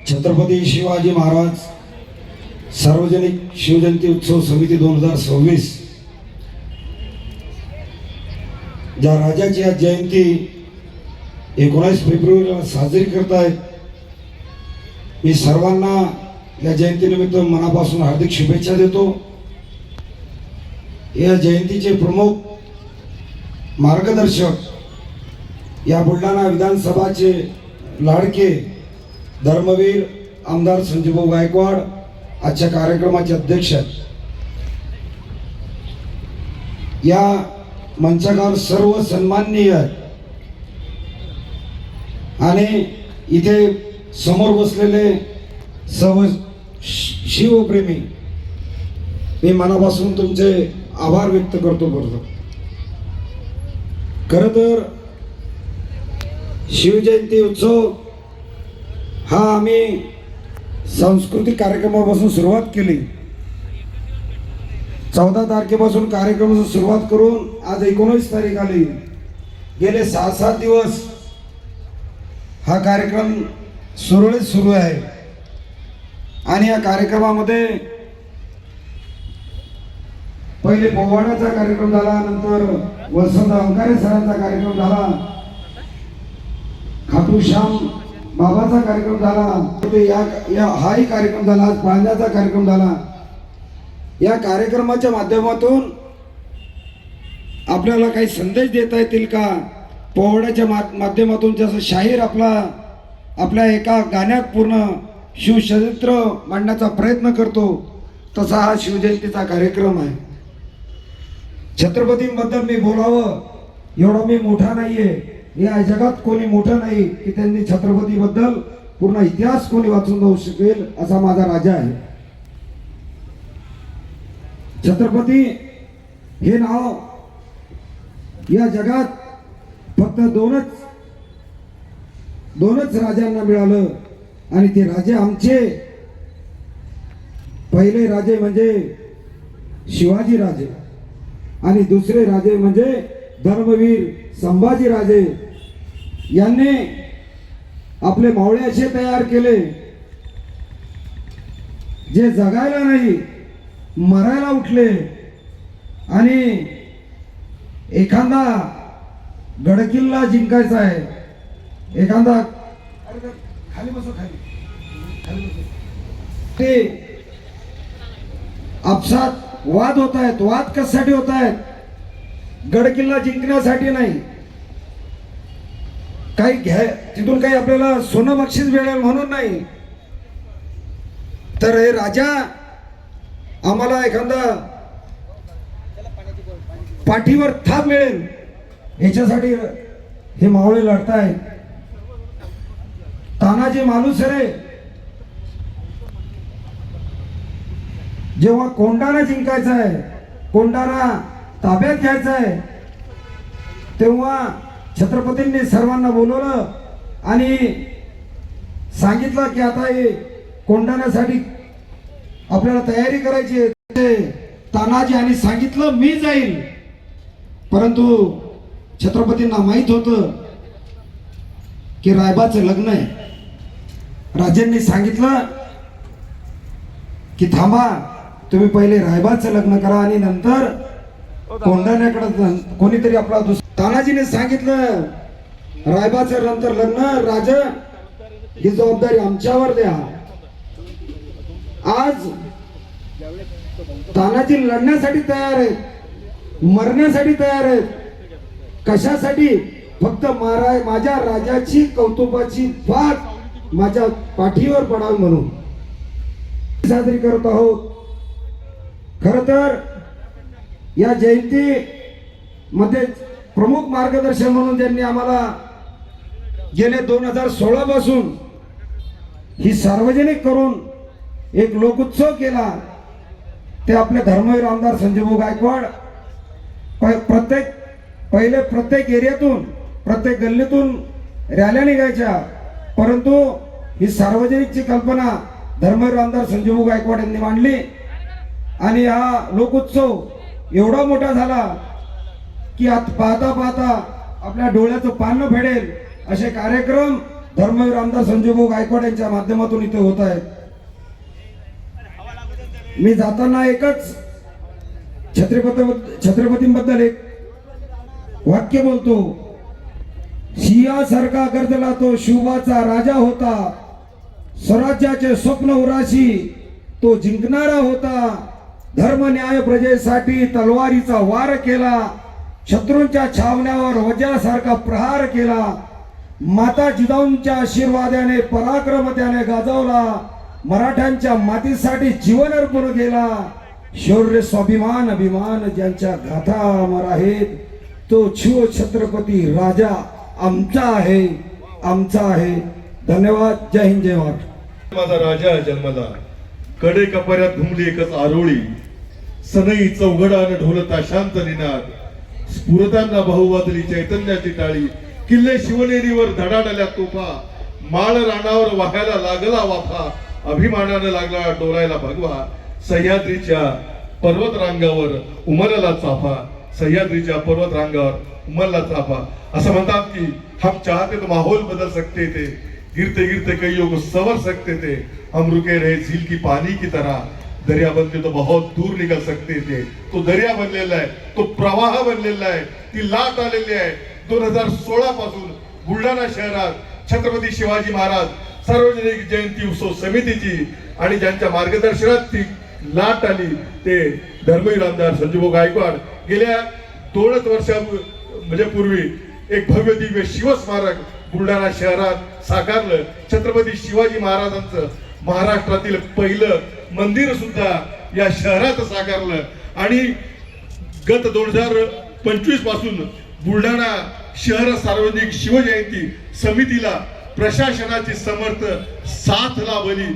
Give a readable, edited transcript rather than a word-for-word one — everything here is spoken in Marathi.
छत्रपती शिवाजी महाराज सार्वजनिक शिवजयंती उत्सव समिती 2026 ज्या राजाची आज जयंती 19 फेब्रुवारीला साजरी करतायत, मी सर्वांना या जयंतीनिमित्त मनापासून हार्दिक शुभेच्छा देतो। या जयंतीचे प्रमुख मार्गदर्शक या बुलढाणा विधानसभाचे लाडके धर्मवीर आमदार संजयभाऊ गायकवाड आजच्या कार्यक्रमाचे अध्यक्ष आहेत। या मंचावर सर्व सन्माननीय आणि इथे समोर बसलेले सर्व शिवप्रेमी, मी मनापासून तुमचे आभार व्यक्त करतो। खरं तर शिवजयंती उत्सव हा आम्ही सांस्कृतिक कार्यक्रमापासून सुरुवात केली। 14 तारखेपासून कार्यक्रमाची सुरुवात करून आज 19 तारीख आली। गेले 6-7 दिवस हा कार्यक्रम सुरळीत सुरू आहे आणि या कार्यक्रमामध्ये पहिले पोवाड्याचा कार्यक्रम झाला, नंतर वसंत अंकारे सरांचा कार्यक्रम झाला, खाटू श्याम बाबाचा कार्यक्रम झाला, हाही कार्यक्रम झाला, आज पाळण्याचा कार्यक्रम झाला। या कार्यक्रमाच्या माध्यमातून आपल्याला काही संदेश देता येतील का? पोवाड्याच्या माध्यमातून जसं शाहीर आपल्या एका गाण्यात पूर्ण शिवचरित्र मांडण्याचा प्रयत्न करतो, तसा हा शिवजयंतीचा कार्यक्रम आहे। छत्रपतींबद्दल मी बोलावं एवढा मी मोठा नाहीये, या जगात कोणी मोठं नाही की त्यांनी छत्रपतीबद्दल पूर्ण इतिहास कोणी वाचून जाऊ शकेल असा माझा राजा आहे। छत्रपती हे नाव या जगात फक्त दोनच राजांना मिळालं आणि ते राजे आमचे पहिले राजे म्हणजे शिवाजी राजे आणि दुसरे राजे म्हणजे धर्मवीर संभाजी राजे। यांनी आपले मावळे असे तयार केले जे जगायला नाही मरायला उठले आणि एखादा गडकिल्ला जिंकायचा आहे, एखादा खाली बसो खाली ते आपसात वाद होत आहेत। वाद कशासाठी होत आहेत? गडकिल्ला जिंकण्यासाठी नाही, काही तिथून काही आपल्याला सोनं बक्षीस मिळेल म्हणून नाही, तर हे राजा आम्हाला एखादा पाठीवर थाप मिळेल याच्यासाठी हे मावळे लढतायत। तानाजी मालुसरे जेव्हा कोंढाणा जिंकायचा आहे, कोंढाणा ताब्यात घ्यायचा आहे, तेव्हा छत्रपतींनी सर्वांना बोलवलं आणि सांगितलं की आता हे कोंढाण्यासाठी आपल्याला तयारी करायची आहे। तानाजी आणि सांगितलं मी जाईल, परंतु छत्रपतींना माहित होतं की रायबाचं लग्न आहे। राजांनी सांगितलं की थांबा, तुम्ही पहिले रायबाचं लग्न करा आणि नंतर कोंढाण्याकडे कोणीतरी आपला तानाजीने सांगितलं रायबाचं नंतर लग्न, राजा ही जबाबदारी आमच्यावर द्या। आज तानाजी लढण्यासाठी तयार आहेत, मरण्यासाठी तयार आहेत। कशासाठी? फक्त माझ्या राजाची कौतुकाची बात माझ्या पाठीवर पडावी म्हणून साजरी करत आहोत। खर तर या जयंती मध्ये प्रमुख मार्गदर्शन म्हणून ज्यांनी आम्हाला गेले 2016 पासून ही सार्वजनिक करून एक लोकोत्सव केला, ते आपले धर्मवीर आमदार संजयभाऊ गायकवाड। प्रत्येक एरियातून प्रत्येक गल्लीतून रॅल्या निघायच्या, परंतु ही सार्वजनिकची कल्पना धर्मवीर आमदार संजयभाऊ गायकवाड यांनी मांडली आणि हा लोकोत्सव एवढा मोठा झाला की आता पाहता पाहता आपल्या डोळ्याचं पानं फेडेल असे कार्यक्रम धर्मवीर आमदार संजयभाऊ गायकवाड यांच्या माध्यमातून इथे होत आहेत. मी जाताना एकच छत्रपतींबद्दल एक वाक्य बोलतो. सिंहासारखा गर्जला तो शिवबाचा राजा होता, स्वराज्याचे स्वप्न उराशी तो जिंकणारा होता. धर्म न्याय प्रजेसाठी तलवारीचा वार केला, शत्रूंच्या छावण्यावर वज्रासारखा प्रहार केला. माता जिजाऊंच्या आशीर्वादाने पराक्रम त्याने गाजवला, मराठ्यांच्या मातीसाठी जीवन अर्पण केला. शौर्य स्वाभिमान अभिमान ज्यांच्या गाथा अमर आहेत, तो शिव छत्रपती राजा आमचा आहे, आमचा आहे. धन्यवाद. जय हिंद, जय महाराष्ट्र. माझा राजा जन्मला, कडे कपाऱ्यात घुमली एकच आरोळी. सनई चौघडान ढोलता शांत निनाद, स्फुरताना बहुवादली चैतन्याची टाळी. किल्ले शिवनेरीवर धडाडल्या तोफा, माळ रानावर वाहायला लागला वाफा. अभिमानानं लागला डोलायला भगवा, सह्याद्रीच्या पर्वत रांगावर उमलला चाफा. सह्याद्रीच्या पर्वत रांगावर उमलला चाफा. असं म्हणतात की हम चाहते तो माहौल बदल सकते थे, गिरते गिरते कईयों को संवर सकते थे. हम रुके रहे झील की पानी की तरह, दरिया बनते तो बहुत दूर निकल सकते थे. तो दरिया बनलेला आहे, तो प्रवाह बनलेला आहे, ती लाट आलेली आहे. 2016 पासून बुलढाणा शहरात छत्रपती शिवाजी महाराज सार्वजनिक जयंती उत्सव समितीची आणि ज्यांच्या मार्गदर्शनात ती लाट आली ते धर्मवीर आमदार संजयभाऊ गायकवाड गेल्या 2 वर्षा म्हणजे पूर्वी एक भव्य दिव्य शिवस्मारक बुलढाणा शहरात साकारलं. छत्रपती शिवाजी महाराजांचं महाराष्ट्रातील पहिलं मंदिर सुद्धा या शहरात साकारलं. आणि गत 2025 पासून बुलढाणा शहर सार्वजनिक शिवजयंती समितीला प्रशासनाची समर्थ साथ लाभली.